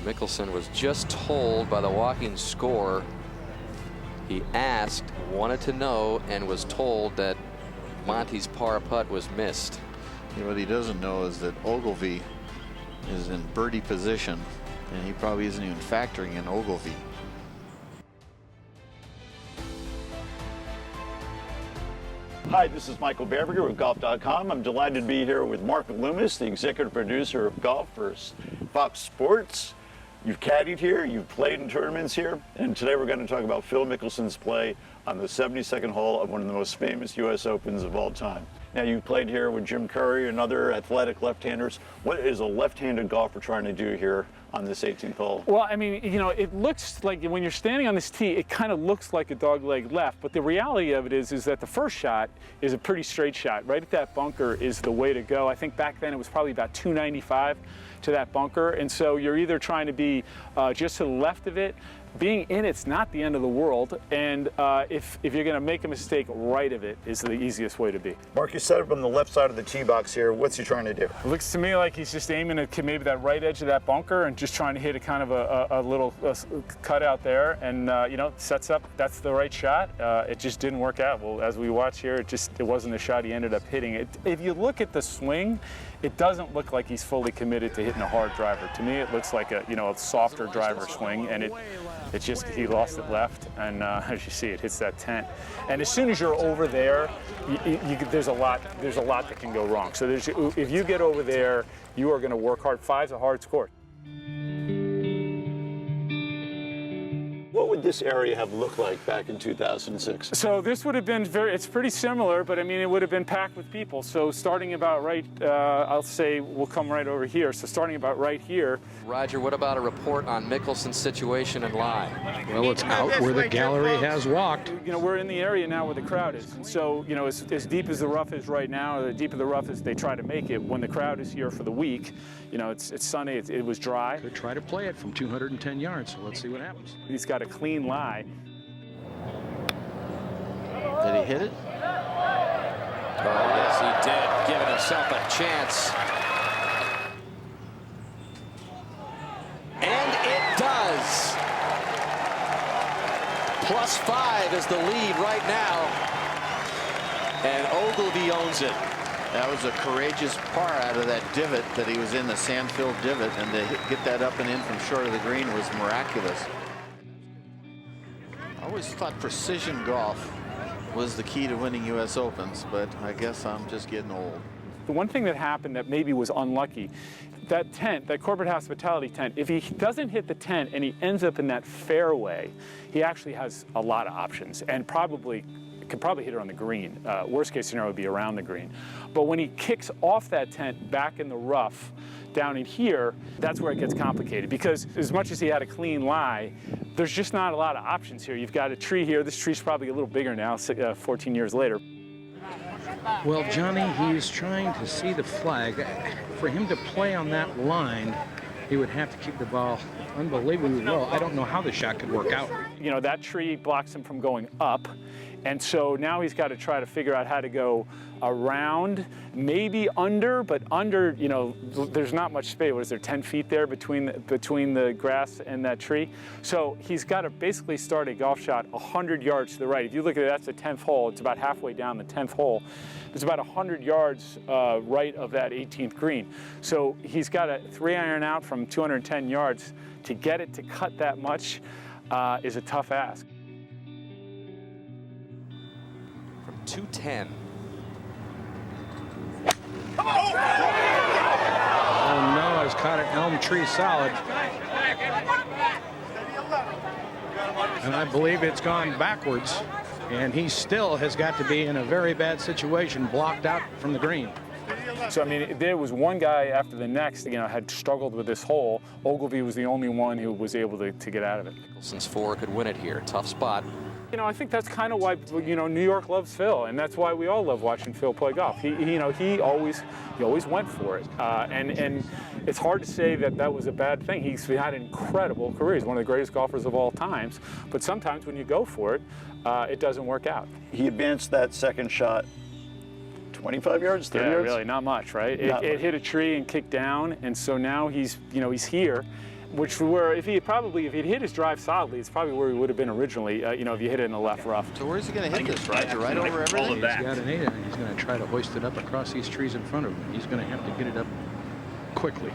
Mickelson was just told by the walking score. He asked, wanted to know, and was told that Monty's par putt was missed. Yeah, what he doesn't know is that Ogilvy is in birdie position, and he probably isn't even factoring in Ogilvy. Hi, this is Michael Bamberger with Golf.com. I'm delighted to be here with Mark Loomis, the executive producer of golf for Fox Sports. You've caddied here, you've played in tournaments here, and today we're going to talk about Phil Mickelson's play on the 72nd hole of one of the most famous U.S. Opens of all time. Now, you played here with Jim Curry and other athletic left-handers. What is a left-handed golfer trying to do here on this 18th hole? Well, I mean, you know, it looks like when you're standing on this tee, it kind of looks like a dogleg left, but the reality of it is that the first shot is a pretty straight shot. Right at that bunker is the way to go. I think back then it was probably about 295 to that bunker, and so you're either trying to be just to the left of it. Being in it's not the end of the world, and if you're going to make a mistake, right of it is the easiest way to be. Mark, you set up on the left side of the tee box here. What's he trying to do? It looks to me like he's just aiming at maybe that right edge of that bunker and just trying to hit a kind of a little cut out there, and you know, sets up. That's the right shot. It just didn't work out. Well, as we watch here, it wasn't the shot he ended up hitting. If you look at the swing, it doesn't look like he's fully committed to hitting a hard driver. To me, it looks like a softer driver swing, and it's just he lost it left, and as you see, it hits that tent. And as soon as you're over there, there's a lot that can go wrong. So if you get over there, you are going to work hard. 5's a hard score. What would this area have looked like back in 2006? So this would have been it's pretty similar, but I mean, it would have been packed with people. So starting about right, I'll say we'll come right over here. So starting about right here. Roger, what about a report on Mickelson's situation and lie? Well, it's out where the gallery has walked. You know, we're in the area now where the crowd is. And so, you know, as deep as the rough is right now, the deeper the rough is they try to make it. When the crowd is here for the week, you know, it's sunny, it was dry. Could try to play it from 210 yards, so let's see what happens. He's got a clean lie. Did he hit it? Oh, yes, he did, giving himself a chance. And it does. +5 is the lead right now. And Ogilvy owns it. That was a courageous par out of that divot that he was in, the sand-filled divot, and to get that up and in from short of the green was miraculous. I always thought precision golf was the key to winning U.S. Opens, but I guess I'm just getting old. The one thing that happened that maybe was unlucky, that tent, that corporate hospitality tent, if he doesn't hit the tent and he ends up in that fairway, he actually has a lot of options and could probably hit it on the green. Worst case scenario would be around the green. But when he kicks off that tent back in the rough, down in here, that's where it gets complicated, because as much as he had a clean lie, there's just not a lot of options here. You've got a tree here. This tree's probably a little bigger now, 14 years later. Well, Johnny, he's trying to see the flag. For him to play on that line, he would have to keep the ball unbelievably low. I don't know how the shot could work out. You know, that tree blocks him from going up. And so now he's got to try to figure out how to go around, maybe under, but under, you know, there's not much space. What is there, 10 feet there between the grass and that tree? So he's got to basically start a golf shot 100 yards to the right. If you look at it, that's the 10th hole. It's about halfway down the 10th hole. It's about 100 yards right of that 18th green. So he's got a 3-iron out from 210 yards. To get it to cut that much is a tough ask. 210. Oh no, it's caught an elm tree solid. And I believe it's gone backwards. And he still has got to be in a very bad situation, blocked out from the green. So, I mean, there was one guy after the next, you know, had struggled with this hole. Ogilvy was the only one who was able to get out of it. Mickelson's 4 could win it here. Tough spot. You know, I think that's kind of why, you know, New York loves Phil, and that's why we all love watching Phil play golf. He always went for it, and it's hard to say that was a bad thing. He's had an incredible career. He's one of the greatest golfers of all times, but sometimes when you go for it, it doesn't work out. He advanced that second shot 25 yards, 30 yards? Yeah, really, not much, right? It hit a tree and kicked down, and so now he's here. which were, if he'd hit his drive solidly, it's probably where he would have been originally, you know, if you hit it in the left rough. So where's he going to hit this, right? Right over everything? He's got an 8 iron. He's going to try to hoist it up across these trees in front of him. He's going to have to get it up quickly.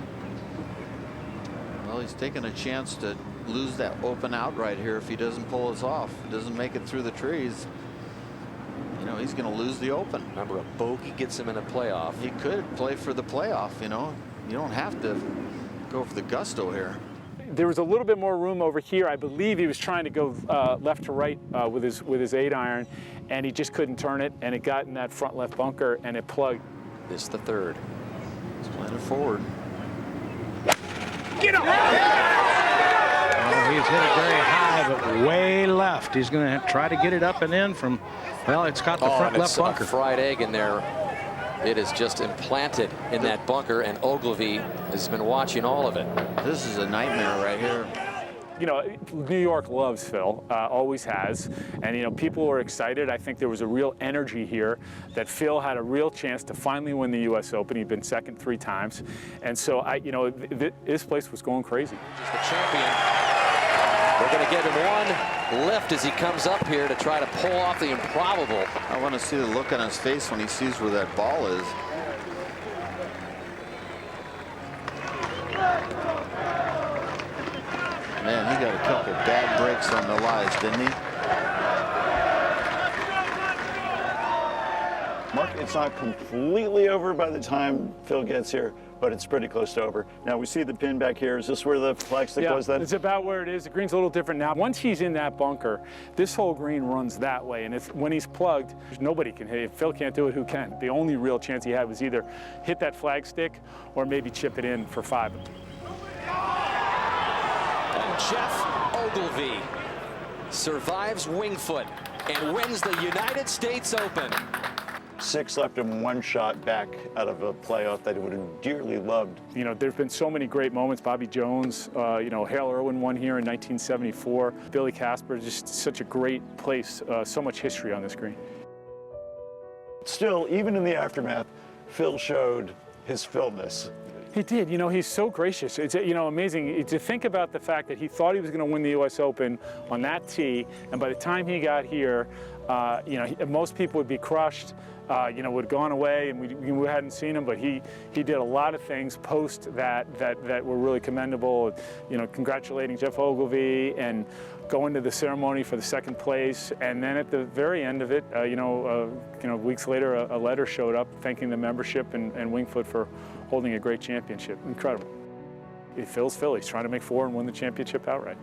Well, he's taking a chance to lose that open out right here if he doesn't pull this off. Doesn't make it through the trees. You know, he's going to lose the open. Remember, a bogey gets him in a playoff. He could play for the playoff, you know. You don't have to go for the gusto here. There was a little bit more room over here. I believe he was trying to go left to right with his 8 iron, and he just couldn't turn it, and it got in that front left bunker, and it plugged. This is the third. He's playing it forward. Get up! Oh, he's hit it very high, but way left. He's going to try to get it up and in from, well, it's got the front left bunker. A fried egg in there. It is just implanted in that bunker, and Ogilvy has been watching all of it. This is a nightmare right here. You know, New York loves Phil, always has, and you know, people were excited. I think there was a real energy here that Phil had a real chance to finally win the U.S. Open. He'd been second 3 times, and so you know, this place was going crazy. He's the champion. We're going to give him one lift as he comes up here to try to pull off the improbable. I want to see the look on his face when he sees where that ball is. Man, he got a couple bad breaks on the lies, didn't he? Mark, it's not completely over by the time Phil gets here, but it's pretty close to over. Now we see the pin back here. Is this where the flagstick was then? It's about where it is. The green's a little different now. Once he's in that bunker, this whole green runs that way, and when he's plugged, nobody can hit it. If Phil can't do it, who can? The only real chance he had was either hit that flagstick or maybe chip it in for 5. And Jeff Ogilvy survives Wingfoot and wins the United States Open. 6 left him 1 shot back out of a playoff that he would have dearly loved. You know, there's been so many great moments. Bobby Jones, you know, Hale Irwin won here in 1974. Billy Casper, just such a great place. So much history on this green. Still, even in the aftermath, Phil showed his Philness. He did. You know, he's so gracious. It's, you know, amazing to think about the fact that he thought he was going to win the U.S. Open on that tee, and by the time he got here, you know, most people would be crushed. You know, would have gone away, and we hadn't seen him, but he did a lot of things post that were really commendable. You know, congratulating Jeff Ogilvy and going to the ceremony for the 2nd place, and then at the very end of it, you know, weeks later, a letter showed up thanking the membership and Wingfoot for holding a great championship. Incredible. Phil's Phil. He's trying to make 4 and win the championship outright.